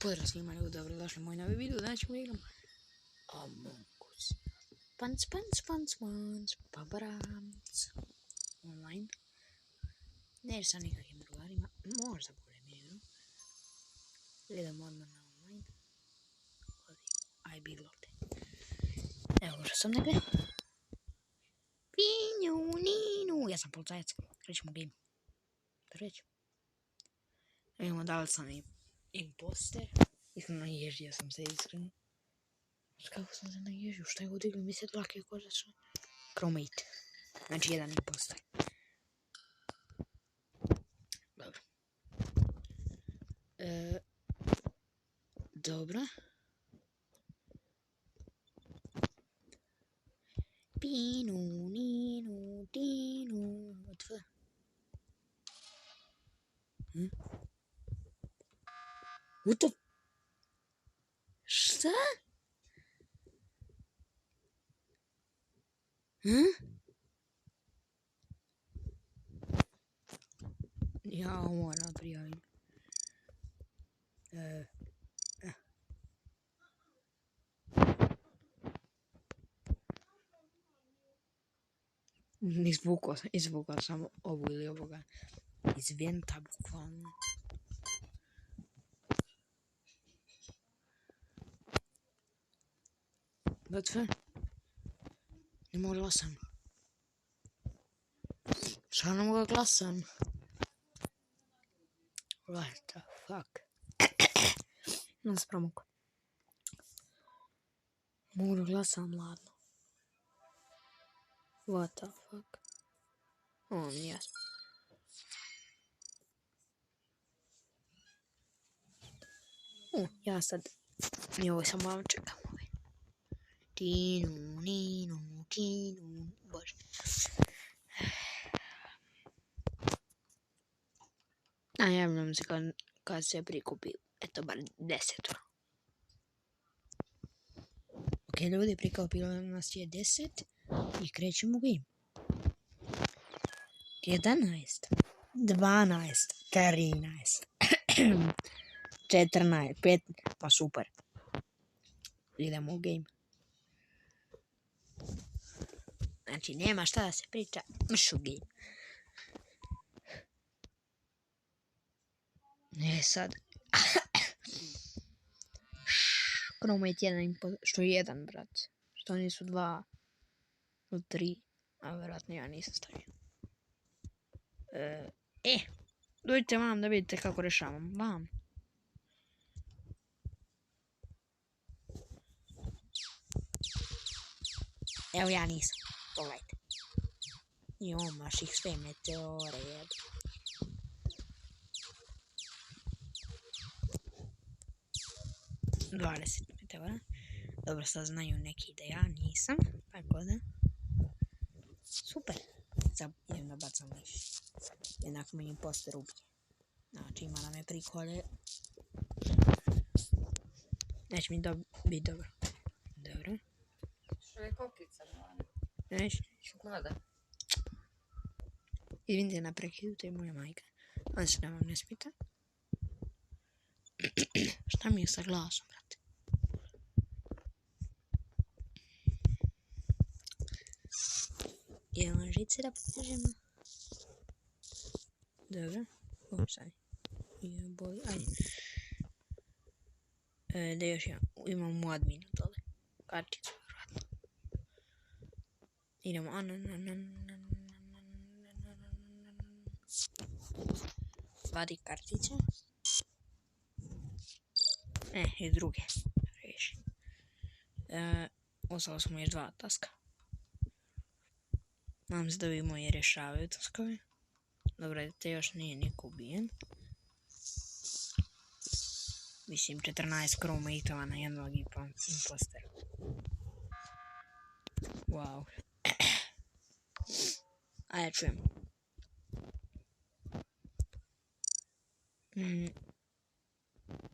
Pozdrav svima, dobrodošli u moj novi video, danas ćemo igram Amongusu. Pants, paparamc. Online. Neću sa nikakvim drugarima, možda budem igru. Idemo odmah na online. Aj, bilo te. Evo, ušao sam negdje. Pinju, ninu, ja sam policajac, krećemo game. Krećemo. Vidimo da li sam imposter. Iskreno naježio sam se, iskreno. Kako sam se naježio, šta je odiglo mi se dlake kožačno. Crewmate. Znači jedan imposter. Dobro. Dobro. Pinu, ninu, dinu. Otvrde. What the? Šta? Ja moram prijavim. Izvukao sam ovu ili ovoga iz venta, bukvalno. Sve? Ne mogu glasam. Šta ne mogu glasam? What the fuck? Nas promukao. Mogu glasam, ladno. What the fuck? O, nije jasno. Ja sad... Mi ovo samo malo čekam. Tinu, ninu, tinu, bože. A javljam se kad se prikupi, eto bar 10. Ok, ljudi, prikupilo nas je 10 i krećemo game. 11, 12, 13, 14, 15, pa super. Idemo u game. Znači, nema šta da se priča, mš u game. Sad. Crewmate jedan, što je jedan, brat. Što nisu dva, ili tri, a vjerojatno ja nisam stavio. Dođite vam da vidite kako rešavam, vam. Evo ja nisam, pogledajte. Imaš ih sve meteore, jedu. meteora. Dobro, sad znaju neki da ja nisam, tako da. Super. Sad idem da bacam liš. Jednako mi imposter ubije. Znači ima da me prikolje. Neće mi biti dobro. Dobro. Što je kokica? Neće. Šokolada. Izvinite na prekidu, to je moja majka. Ali se da vam ne smita. Šta mi je sa glasom, brate? Idemo žice da pokažemo. Dobro. Sad. Jeboj, ajde. Da još imam u adminu dole. Karticu, vjerojatno. Idemo. Vadi kartice. I druge. Reši. Ostalo smo još 2 taska. Nadam se da vi moji rješavaju taskove. Dobro, te još nije niko ubijen. Mislim 14 crewmateova na jednog impostera. Wow. Ajde čujem.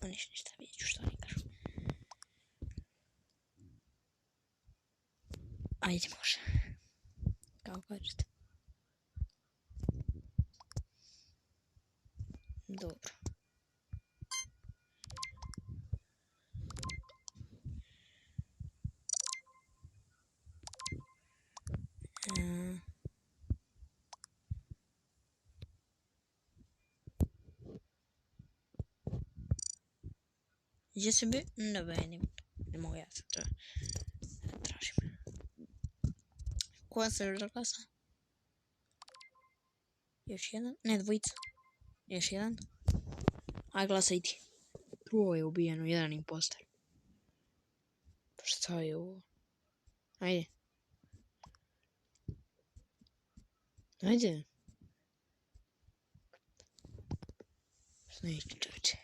Ništa, vidjet ću što oni kažu. Ajde, može. Kao kažete. Dobro. Gdje se bi? Ne vidim. Ne mogu ja sad to tražim. Koja se još glasa? Još jedan? Ne, dvojica. Još jedan. Aj, glasaj ti. Drugo je ubijeno, jedan imposter. Pa šta je ovo? Ajde. Ajde. Neću čovječe.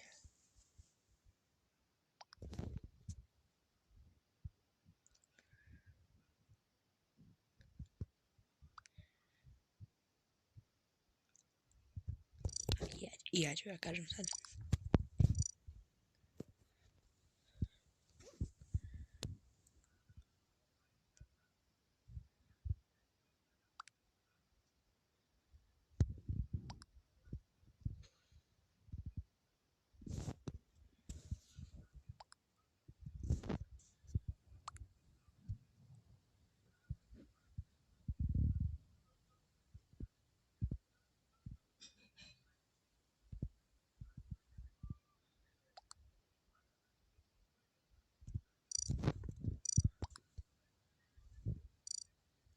Ja ću ja kažem sad.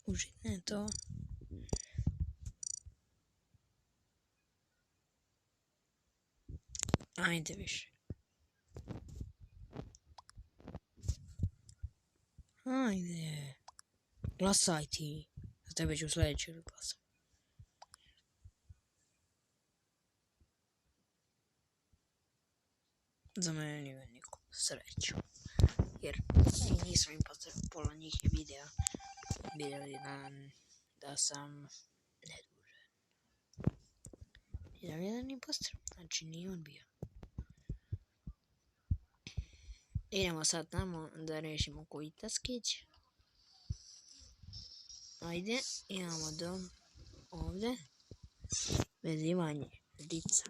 Užitne to. Ajde više. Ajde. Glasaj ti. Za tebe ću sljedeći glasam. Za mene nije niko. Sreću. Jer nisam imposter, pola njih je vidjeli da sam nedužan. Jedan imposter, znači nije on bio. Idemo sad tamo da rešimo koji taskić. Ajde, imamo dom ovdje. Vezivanje lica.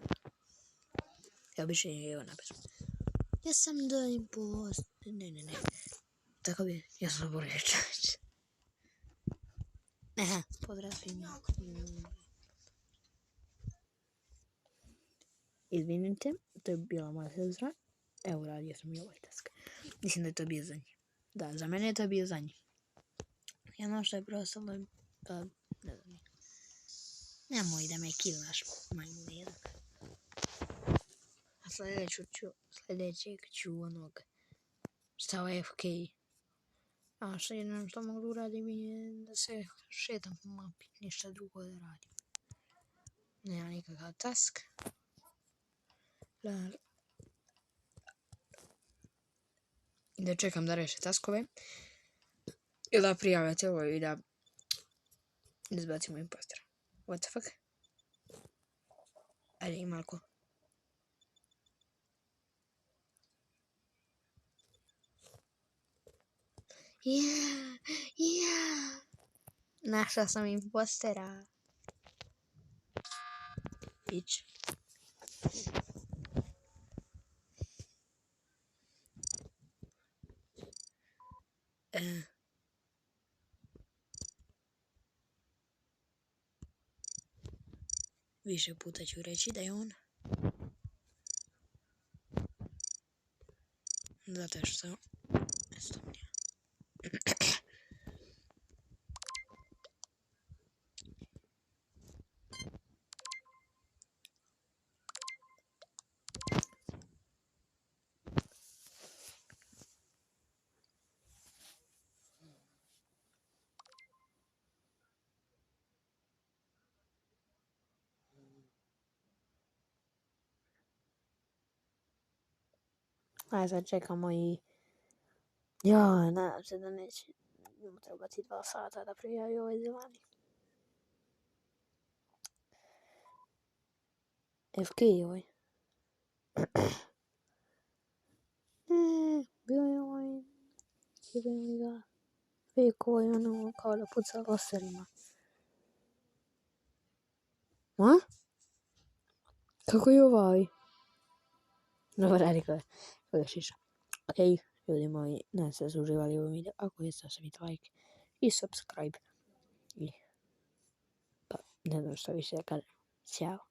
Ja bi še evo napisao. Ja sam da imposter. Ne. Tako bi, ja sam zaboravio čovječe. Aha, pozdrav svima. Izvinite, to je bila moja sestra. Evo, radio sam i ovaj task. Mislim da je to bio za njih. Da, za mene je to bio za njih. Jedno što je preostalo, pa ne znam. Nemoj da me killaš, majmune jednak. A sljedećeg ću onog stava FK. A što jednom što mogu uradim je da se šetam po mapi, ništa drugo da radim. Nema nikakav task. I da čekam da reše taskove. I da prijavite ovo i da izbacimo impostera. What the fuck? Ajde, ima li ko? Yeah. Našla sam impostera. Ić. Više puta ću reći da je on. Zato što... Ajde, sad čekamo i... Ja, nadam se da neće mu trebati 2 sata da prijavi ovaj zelani. FK je ovaj. Bio je ovaj... Jebem li ga. Fake ovaj ono kao da puca laserima. A? Kako je ovaj? Dobro, radi koga šiša. Okej, ljudi moji, nadam se da su uživali u ovom videu. Ako jeste, ostavite like i subscribe. I pa, ne znam što više da kažem. Ćao.